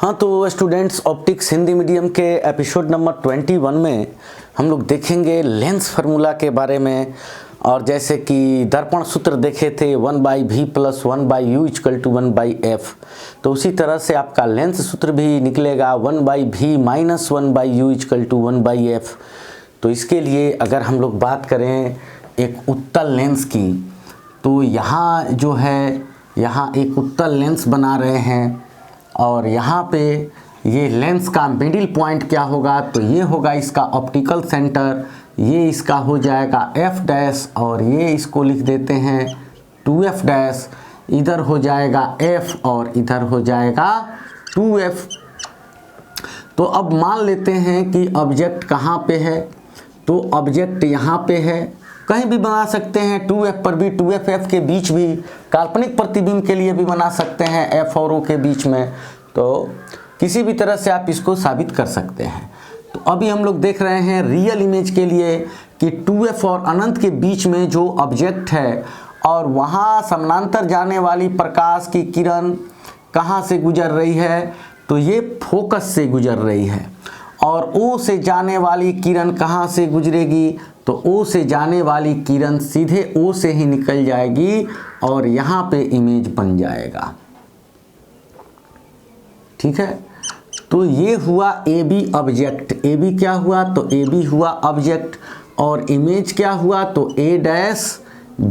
हाँ, तो students optics Hindi medium के एपिसोड नंबर 21 में हम लोग देखेंगे लेंस फार्मूला के बारे में। और जैसे कि दर्पण सूत्र देखे थे 1/v + 1/u = 1/f, तो उसी तरह से आपका लेंस सूत्र भी निकलेगा 1/v - 1/u = 1/f। तो इसके लिए अगर हम लोग बात करें एक उत्तल लेंस की, तो यहाँ जो है यहाँ एक उत्तल लेंस बना रहे हैं और यहाँ पे ये लेंस का मिडिल पॉइंट क्या होगा, तो ये होगा इसका ऑप्टिकल सेंटर, ये इसका हो जाएगा f' और ये इसको लिख देते हैं 2f', इधर हो जाएगा f और इधर हो जाएगा 2f। तो अब मान लेते हैं कि ऑब्जेक्ट कहाँ पे है, तो ऑब्जेक्ट यहाँ पे है, कहीं भी बना सकते हैं, 2f पर भी, 2f के बीच भी, काल्पनिक प्रतिबिंब के लिए भी बना सकते हैं f और o के बीच में। तो किसी भी तरह से आप इसको साबित कर सकते हैं। तो अभी हम लोग देख रहे हैं रियल इमेज के लिए कि 2f और अनंत के बीच में जो ऑब्जेक्ट है और वहाँ समानांतर जाने वाली प्रकाश की किरण कहाँ से गुजर रही है, तो ये फोकस से गुजर रही है। और O से जाने वाली किरण कहाँ से गुजरेगी, तो O से जाने वाली किरण सीधे O से ही निकल जाएगी और यहाँ पे इमेज बन जाएगा। ठीक है, तो ये हुआ AB ऑब्जेक्ट। AB क्या हुआ, तो AB हुआ ऑब्जेक्ट और इमेज क्या हुआ, तो A'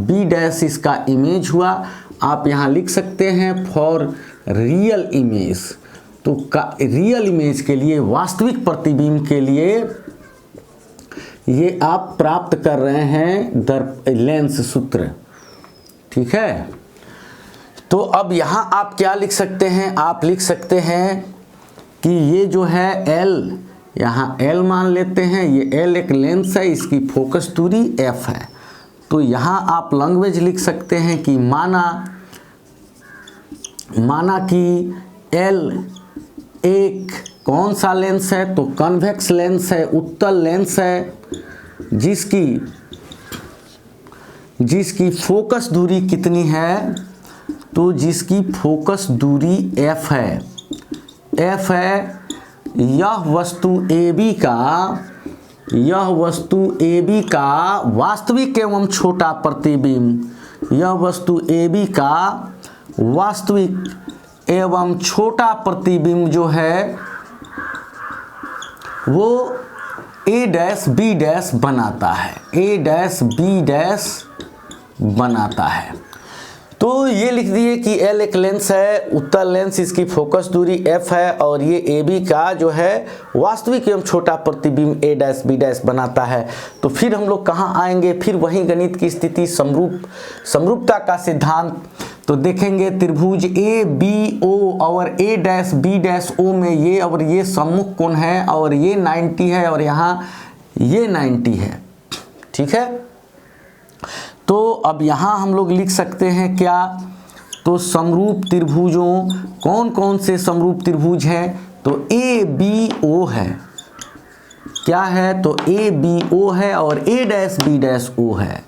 B' इसका इमेज हुआ। आप यहाँ लिख सकते हैं फॉर रियल इमेज। तो रियल इमेज के लिए, वास्तविक प्रतिबिंब के लिए ये आप प्राप्त कर रहे हैं लेंस सूत्र। ठीक है, तो अब यहाँ आप क्या लिख सकते हैं, आप लिख सकते हैं कि ये जो है L, यहाँ L मान लेते हैं, ये L एक लेंस है, इसकी फोकस दूरी f है। तो यहाँ आप लैंग्वेज लिख सकते हैं कि माना कि L एक कौन सा लेंस है, तो कन्वेक्स लेंस है, उत्तल लेंस है, जिसकी फोकस दूरी कितनी है, तो जिसकी फोकस दूरी f है। f है यह वस्तु AB का वास्तविक एवं छोटा प्रतिबिंब, यह वस्तु AB का वास्तविक एवं छोटा प्रतिबिंब जो है वो A' बनाता है, A' B' बनाता है। तो ये लिख दिए कि L एक लेंस है, उत्तल लेंस, इसकी फोकस दूरी f है और ये AB का जो है वास्तविक एवं छोटा प्रतिबिंब A' B' बनाता है। तो फिर हम लोग कहाँ आएंगे, फिर वही गणित की स्थिति, समरूपता का सिद्धांत। तो देखेंगे त्रिभुज ABO और A'-B'-O में ये और ये सम्मुख कोण है और ये 90 है और यहाँ ये 90 है। ठीक है, तो अब यहाँ हम लोग लिख सकते हैं क्या, तो समरूप त्रिभुजों, कौन कौन से समरूप त्रिभुज हैं, तो ABO है, क्या है, तो ABO है और A'-B'-O है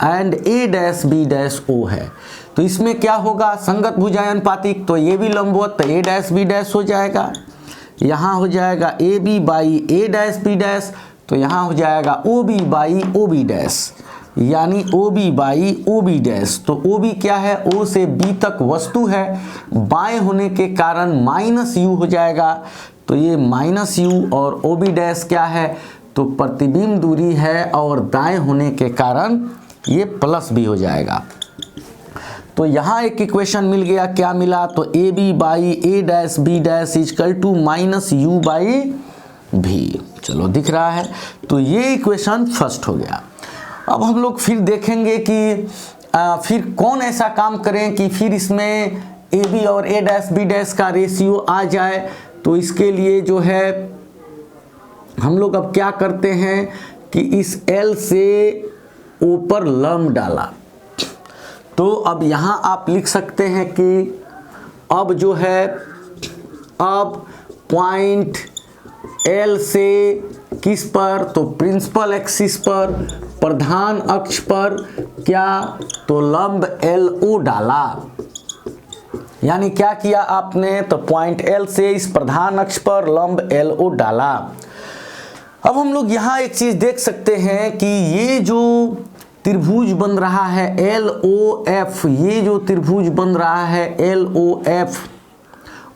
एंड A'-B'-O है। तो इसमें क्या होगा, संगत भुजानुपातिक, तो ये भी लंबवत, तो A'-B' हो जाएगा, यहाँ हो जाएगा AB/A'-B', तो यहाँ हो जाएगा OB/OB', यानी OB/OB'। तो OB क्या है, O से B तक वस्तु है, बाएं होने के कारण -U हो जाएगा, तो ये -U और OB' क्या है, तो प्रतिबिंब दूरी है और दाएं होने के कारण ये प्लस भी हो जाएगा। तो यहाँ एक इक्वेशन मिल गया, क्या मिला, तो AB/A'-B' = -U/V। चलो दिख रहा है, तो ये इक्वेशन फर्स्ट हो गया। अब हम लोग फिर देखेंगे कि फिर कौन ऐसा काम करें कि फिर इसमें AB और A'-B' का रेशियो आ जाए। तो इसके लिए जो है हम लोग अब क्या करते हैं कि इस L से O पर लंब डाला। तो अब यहाँ आप लिख सकते हैं कि अब जो है, अब पॉइंट L से किस पर, तो प्रिंसिपल एक्सिस पर, प्रधान अक्ष पर क्या, तो लंब LO डाला। यानी क्या किया आपने, तो पॉइंट L से इस प्रधान अक्ष पर लंब LO डाला। अब हम लोग यहाँ एक चीज देख सकते हैं कि ये जो त्रिभुज बन रहा है LOF, ये जो त्रिभुज बन रहा है LOF,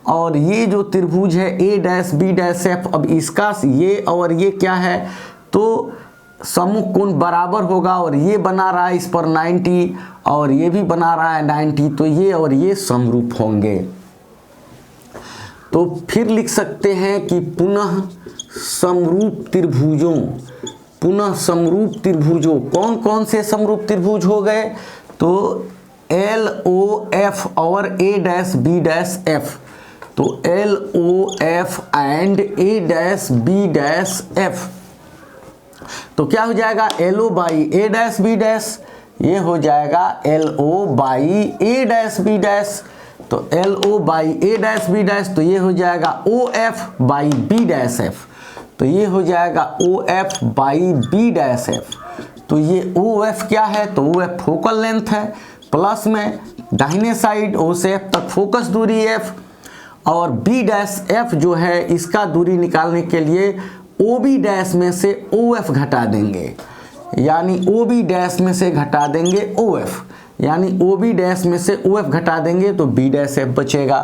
और ये जो त्रिभुज है A'-B'-F, अब इसका ये और ये क्या है, तो सम्मुख कोण बराबर होगा, और ये बना रहा है इस पर 90 और ये भी बना रहा है 90, तो ये और ये समरूप होंगे। तो फिर लिख सकते हैं कि पुनः समरूप त्रिभुजों, पुनः समरूप त्रिभुजों, कौन कौन से समरूप त्रिभुज हो गए, तो LOF और A'-B'-F, तो LOF एंड A'-B'-F, तो क्या हो जाएगा LO बाई A'-B', ये हो जाएगा LO बाई A'-B', तो LO बाई A'-B', तो ये हो जाएगा OF बाई B'-F, तो ये हो जाएगा OF बाई B'-F। तो ये OF क्या है, तो OF फोकल लेंथ है, प्लस में दाहिने साइड O से F तक फोकस दूरी F, और B'-F जो है इसका दूरी निकालने के लिए OB' में से OF घटा देंगे, यानी OB' में से घटा देंगे OF, यानी OB' में से OF घटा देंगे तो B'-F बचेगा।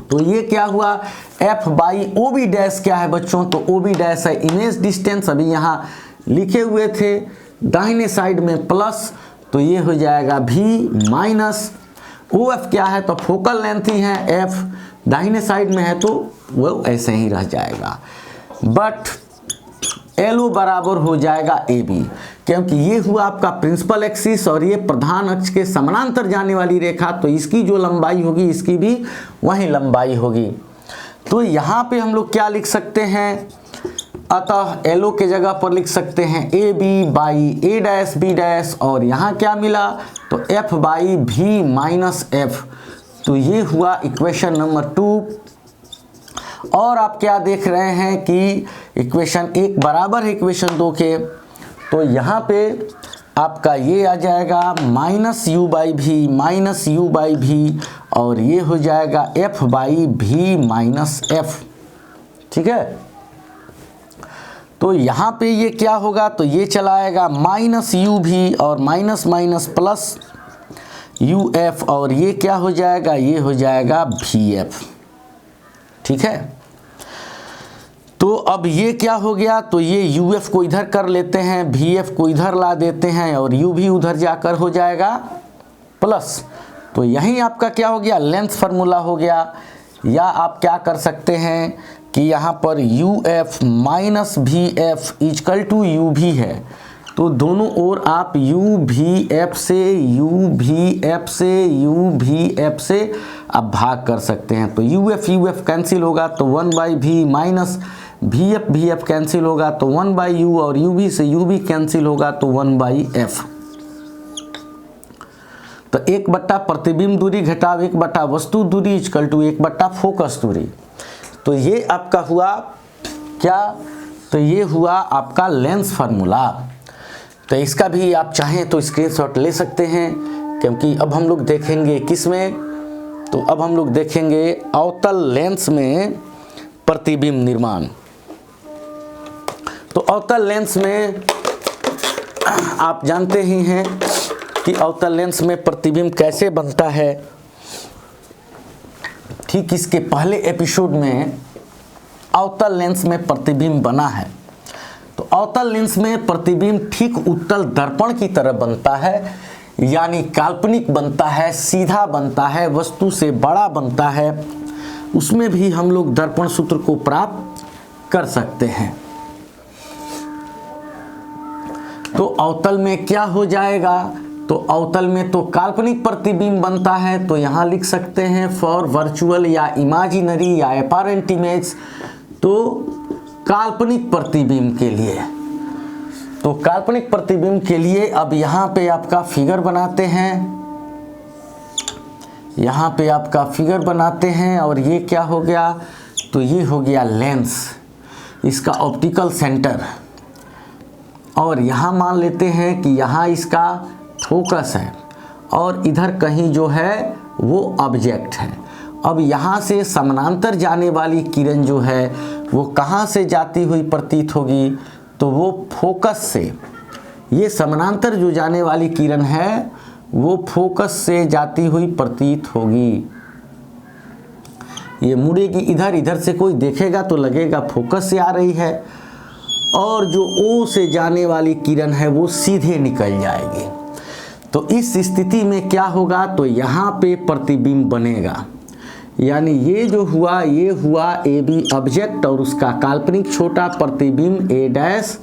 तो ये क्या हुआ, F बाई OB' क्या है बच्चों, तो OB' है इमेज डिस्टेंस, अभी यहाँ लिखे हुए थे दाहिने साइड में प्लस, तो ये हो जाएगा V माइनस OF क्या है, तो फोकल लेंथ ही है F, दाहिने साइड में है तो वो ऐसे ही रह जाएगा, बट LO बराबर हो जाएगा AB, क्योंकि ये हुआ आपका प्रिंसिपल एक्सिस और ये प्रधान अक्ष के समानांतर जाने वाली रेखा, तो इसकी जो लंबाई होगी इसकी भी वही लंबाई होगी। तो यहाँ पे हम लोग क्या लिख सकते हैं, अतः LO के जगह पर लिख सकते हैं AB बाई A'-B', और यहाँ क्या मिला, तो F by V minus F, तो ये हुआ इक्वेशन नंबर 2। और आप क्या देख रहे हैं कि इक्वेशन 1 बराबर है इक्वेशन 2 के, तो यहाँ पे आपका ये आ जाएगा -U/V, और ये हो जाएगा F/V माइनस F, ठीक है। तो यहाँ पे ये क्या होगा, तो ये चला आएगा -UV और माइनस माइनस प्लस UF, और ये क्या हो जाएगा, ये हो जाएगा VF, ठीक है। तो अब ये क्या हो गया, तो ये UF को इधर कर लेते हैं, VF को इधर ला देते हैं, और U भी उधर जाकर हो जाएगा प्लस, तो यही आपका क्या हो गया, लेंथ फार्मूला हो गया। या आप क्या कर सकते हैं कि यहाँ पर UF minus VF equal to UV है, तो दोनों ओर आप UVF से आप भाग कर सकते हैं, तो UF कैंसिल होगा तो 1/V माइनस VF कैंसिल होगा तो 1/U, और UV से UV कैंसिल होगा तो 1/F। तो 1/, प्रतिबिंब दूरी घटाव 1/, वस्तु दूरी इक्वल टू 1/, फोकस दूरी। तो ये आपका हुआ क्या, तो ये हुआ आपका लेंस फार्मूला। तो इसका भी आप चाहें तो स्क्रीनशॉट ले सकते हैं, क्योंकि अब हम लोग देखेंगे किस में, तो अब हम लोग देखेंगे अवतल लेंस में प्रतिबिंब निर्माण। तो अवतल लेंस में आप जानते ही हैं कि अवतल लेंस में प्रतिबिंब कैसे बनता है। ठीक इसके पहले एपिसोड में अवतल लेंस में प्रतिबिंब बना है। तो अवतल लेंस में प्रतिबिंब ठीक उत्तल दर्पण की तरह बनता है, यानी काल्पनिक बनता है, सीधा बनता है, वस्तु से बड़ा बनता है। उसमें भी हम लोग दर्पण सूत्र को प्राप्त कर सकते हैं। तो अवतल में क्या हो जाएगा, तो अवतल में तो काल्पनिक प्रतिबिंब बनता है, तो यहाँ लिख सकते हैं फॉर वर्चुअल या इमेजिनरी या अपैरेंट इमेज, तो काल्पनिक प्रतिबिंब के लिए। तो काल्पनिक प्रतिबिंब के लिए अब यहाँ पे आपका फिगर बनाते हैं, यहाँ पे आपका फिगर बनाते हैं, और ये क्या हो गया, तो ये हो गया लेंस, इसका ऑप्टिकल सेंटर, और यहाँ मान लेते हैं कि यहाँ इसका फोकस है, और इधर कहीं जो है वो ऑब्जेक्ट है। अब यहाँ से समानांतर जाने वाली किरण जो है वो कहाँ से जाती हुई प्रतीत होगी, तो वो फोकस से, ये समानांतर जो जाने वाली किरण है वो फोकस से जाती हुई प्रतीत होगी। ये मुड़ेगी इधर, इधर से कोई देखेगा तो लगेगा फोकस से आ रही है, और जो ओ से जाने वाली किरण है वो सीधे निकल जाएगी। तो इस स्थिति में क्या होगा, तो यहाँ पे प्रतिबिंब बनेगा। यानी ये जो हुआ, ये हुआ ए बी ऑब्जेक्ट और उसका काल्पनिक छोटा प्रतिबिंब ए डैश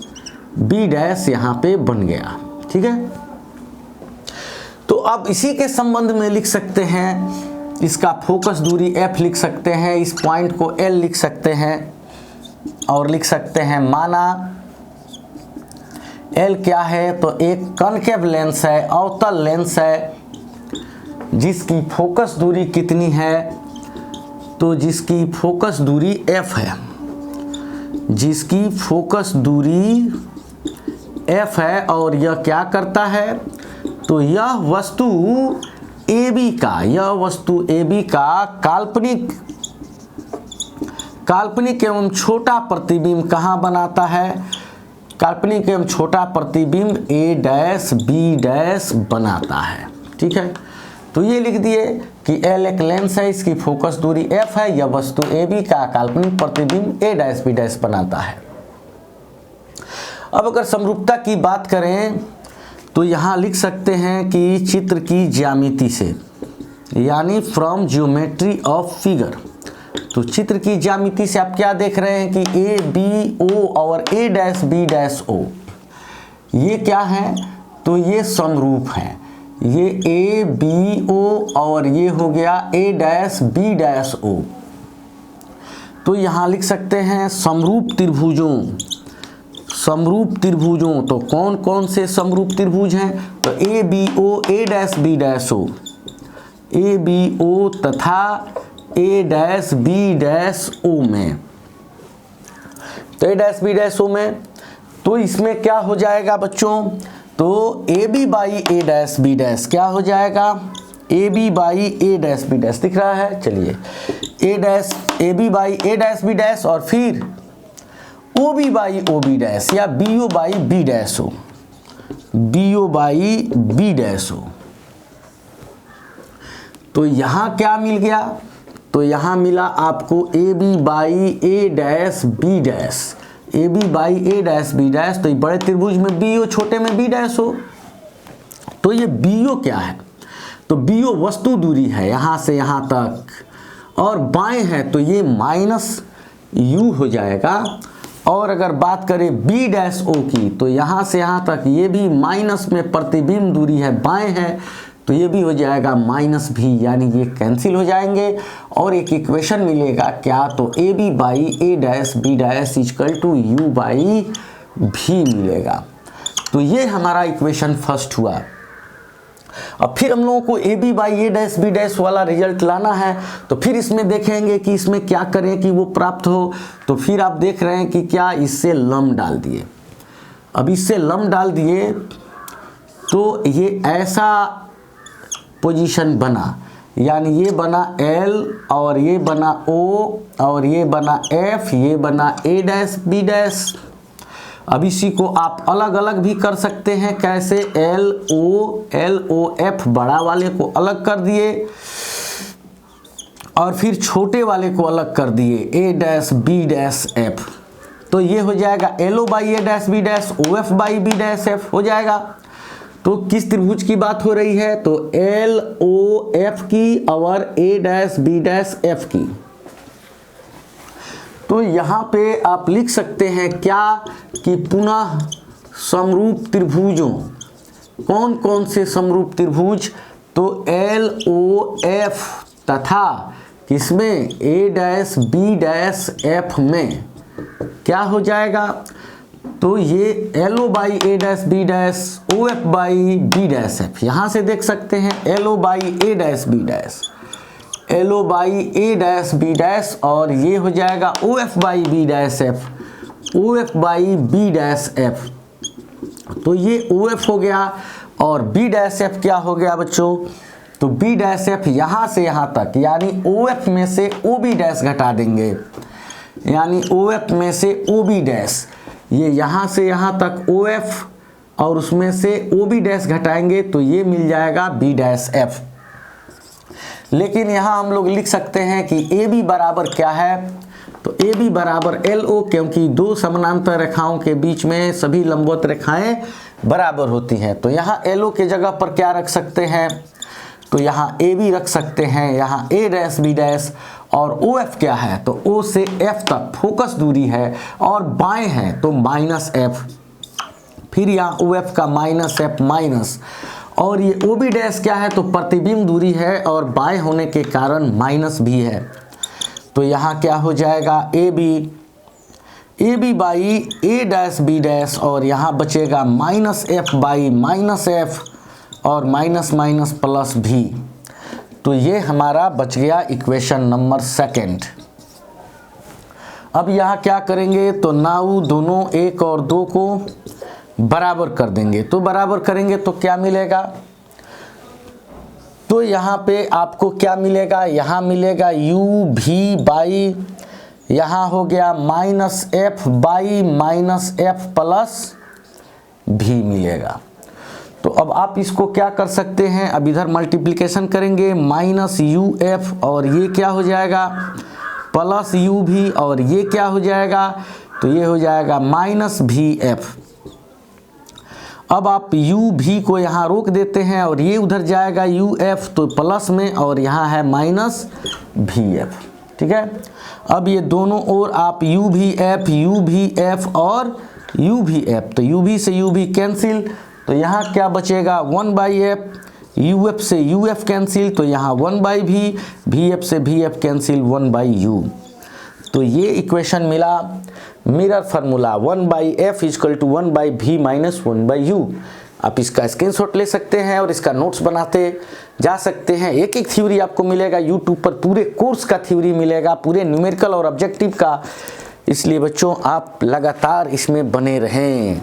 बी डैश यहाँ पे बन गया। ठीक है, तो अब इसी के संबंध में लिख सकते हैं, इसका फोकस दूरी f लिख सकते हैं, इस पॉइंट को L लिख सकते हैं, और लिख सकते हैं माना L क्या है, तो एक कॉन्केव लेंस है, अवतल लेंस है, जिसकी फोकस दूरी कितनी है, तो जिसकी फोकस दूरी f है, जिसकी फोकस दूरी f है। और यह क्या करता है, तो यह वस्तु AB का, यह वस्तु AB का काल्पनिक एवं छोटा प्रतिबिंब कहाँ बनाता है, काल्पनिक एवं छोटा प्रतिबिंब A डैश B डैश बनाता है। ठीक है, तो ये लिख दिए कि L एक लेंस है, इसकी फोकस दूरी f है, यह वस्तु AB का काल्पनिक प्रतिबिंब A डैश B डैश बनाता है। अब अगर समरूपता की बात करें तो यहाँ लिख सकते हैं कि चित्र की ज्यामिति से, यानी फ्रॉम ज्योमेट्री ऑफ फिगर। तो चित्र की ज्यामिति से आप क्या देख रहे हैं कि ए बी ओ और ए डैश बी डैश ओ, ये क्या है, तो ये समरूप हैं। ये ए बी ओ और ये हो गया ए डैश बी डैश ओ। तो यहाँ लिख सकते हैं समरूप त्रिभुजों, समरूप त्रिभुजों। तो कौन कौन से समरूप त्रिभुज हैं, तो A B O A dash B dash O, A B O तथा A dash B dash O में, तो A dash B dash O में। तो इसमें क्या हो जाएगा बच्चों, तो A B by A dash B dash क्या हो जाएगा, A B by A dash B dash दिख रहा है। चलिए A dash A B by A dash B dash, और फिर O B by O B dash या B O by B dash O, B O by B dash O. तो यहाँ क्या मिल गया, तो यहाँ मिला आपको A B by A dash B dash, A B by A dash B dash. तो ये बड़े त्रिभुज में बी ओ, छोटे में बी डैश ओ। तो ये बी ओ क्या है, तो बी ओ वस्तु दूरी है यहाँ से यहाँ तक, और बाएं है तो ये माइनस यू हो जाएगा। और अगर बात करें बी डैश ओ की, तो यहाँ से यहाँ तक ये भी माइनस में प्रतिबिंब दूरी है, बाएं है तो ये भी हो जाएगा माइनस भी, यानी ये कैंसिल हो जाएंगे और एक इक्वेशन मिलेगा क्या, तो A B by A dash B dash equal to U by V मिलेगा। तो ये हमारा इक्वेशन फर्स्ट हुआ। अब फिर हम लोगों को A B by A dash B dash वाला रिजल्ट लाना है, तो फिर इसमें देखेंगे कि इसमें क्या करें कि वो प्राप्त हो। तो फिर आप देख रहे हैं कि क्या, इससे लंब डाल दिए। अब इससे लंब डाल दिए तो ये ऐसा पोजीशन बना, यानी ये बना L और ये बना O और ये बना F, ये बना A डैश B डैश। अब इसी को आप अलग अलग भी कर सकते हैं, कैसे, L O F बड़ा वाले को अलग कर दिए और फिर छोटे वाले को अलग कर दिए A dash B dash F। तो ये हो जाएगा LO by A dash B dash OF by B dash F हो जाएगा। तो किस त्रिभुज की बात हो रही है, तो LOF की और A dash B dash F की। तो यहाँ पे आप लिख सकते हैं क्या कि पुनः समरूप त्रिभुजों, कौन कौन से समरूप त्रिभुज, तो LOF तथा किसमें, A dash B dash F में क्या हो जाएगा, तो ये LO by A dash B dash OF by B dash F। यहाँ से देख सकते हैं LO by A dash B dash, LO by A dash B dash, और ये हो जाएगा OF by B dash F, OF by B dash F। तो ये OF हो गया और बी डैश एफ क्या हो गया बच्चों, तो बी डैश एफ यहाँ से यहाँ तक यानी ओ एफ में से ओ बी डैश घटा देंगे, यानी ओ एफ में से ओ बी डैश, ये यहाँ से यहाँ तक ओ एफ और उसमें से ओ बी डैश घटाएंगे तो ये मिल जाएगा बी डैश एफ। लेकिन यहाँ हम लोग लिख सकते हैं कि ए बी बराबर क्या है, तो ए बी बराबर एल ओ, क्योंकि दो समानांतर रेखाओं के बीच में सभी लंबवत रेखाएं बराबर होती हैं। तो यहाँ एल ओ के जगह पर क्या रख सकते हैं, तो यहाँ ए बी रख सकते हैं, यहाँ ए डैश बी डैश, और ओ एफ क्या है, तो ओ से एफ तक फोकस दूरी है और बाएं है तो माइनस एफ, फिर यहाँ ओ एफ का माइनस एफ माइनस, और ये ओ बी डैश क्या है, तो प्रतिबिंब दूरी है और बाएं होने के कारण माइनस भी है। तो यहाँ क्या हो जाएगा A B by A dash B dash, और यहाँ बचेगा minus F by minus F और माइनस माइनस प्लस भी। तो ये हमारा बच गया इक्वेशन नंबर सेकंड। अब यहाँ क्या करेंगे, तो नाउ दोनों 1 और 2 को बराबर कर देंगे। तो बराबर करेंगे तो क्या मिलेगा, तो यहाँ पे आपको क्या मिलेगा, यहाँ मिलेगा यू भी बाई, यहाँ हो गया minus F by minus F plus भी मिलेगा। तो अब आप इसको क्या कर सकते हैं, अब इधर मल्टीप्लिकेशन करेंगे माइनस यू एफ और ये क्या हो जाएगा प्लस यू भी, और ये क्या हो जाएगा, तो ये हो जाएगा माइनस भी एफ। अब आप यू भी को यहाँ रोक देते हैं और ये उधर जाएगा यू एफ तो प्लस में, और यहाँ है माइनस भी एफ। ठीक है, अब ये दोनों ओर आप यू भी एफ और यू भी एफ, तो यू भी से यू भी कैंसिल, तो यहाँ क्या बचेगा 1 बाई एफ, यू एफ से यू एफ कैंसिल, तो यहाँ 1 बाई भी एफ से भी एफ कैंसिल 1 बाई यू। तो ये इक्वेशन मिला mirror formula 1 by F equal to 1 by V minus 1 by U. आप इसका स्क्रीनशॉट ले सकते हैं और इसका नोट्स बनाते जा सकते हैं। एक एक थ्योरी आपको मिलेगा यूट्यूब पर, पूरे कोर्स का थ्योरी मिलेगा, पूरे न्यूमेरिकल और ऑब्जेक्टिव का। इसलिए बच्चों आप लगातार इसमें बने रहें।